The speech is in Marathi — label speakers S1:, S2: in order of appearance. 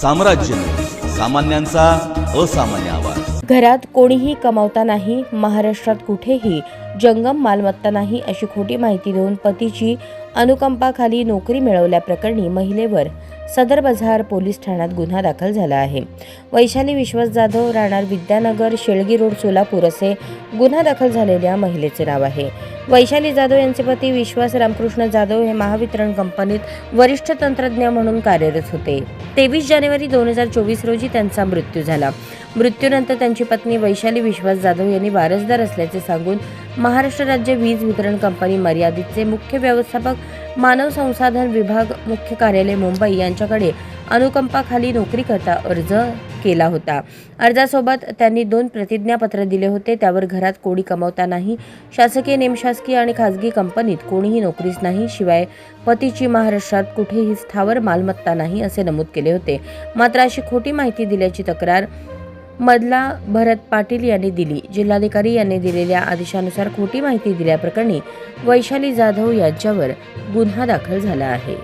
S1: साम्राज्य न्यूज, सामान्यांचा असामान्य आवाज।
S2: घरात कोणीही कमावता नाही, महाराष्ट्रात कुठेही जंगम मालमत्ता नाही अशी खोटी माहिती देऊन पतीची अनुकंपाखाली नोकरी मिळवल्याप्रकरणी महिलेवर सदर बाजार पोलीस ठाण्यात गुन्हा दाखल झाला आहे। वैशाली विश्वास जाधव, राहणार विद्यानगर, शेळगी रोड, सोलापूर असे गुन्हा दाखल झालेल्या महिलेचे नाव आहे। वैशाली जाधव यांचे पती विश्वास रामकृष्ण जाधव हे महावितरण कंपनीत वरिष्ठ तंत्रज्ञ म्हणून कार्यरत होते। 23 जानेवारी 2024 रोजी त्यांचा मृत्यू झाला। मृत्यूनंतर त्यांची पत्नी वैशाली विश्वास जाधव यांनी वारसदार असल्याचे सांगून महाराष्ट्र राज्य वीज वितरण कंपनी मर्यादितचे मुख्य व्यवस्थापक मानव संसाधन विभाग मुख्य कार्यालय मुंबई यांच्याकडे अनुकंपाखाली नोकरी करता अर्ज केला होता। अर्जासोबत त्यांनी 2 प्रतिज्ञापत्र दिले होते। त्यावर घरात कोणी कमावता नाही, शासकीय, निमशासकीय आणि खासगी कंपनीत कोणीही नोकरीस नाही, शिवाय पतीची महाराष्ट्रात कुठेही स्थावर मालमत्ता नाही असे नमूद केले होते। मात्र अशी खोटी माहिती दिल्याची तक्रार मधला भरत पाटील यांनी दिली। जिल्हाधिकारी यांनी दिलेल्या आदेशानुसार खोटी माहिती दिल्याप्रकरणी वैशाली जाधव यांच्यावर गुन्हा दाखल झाला आहे।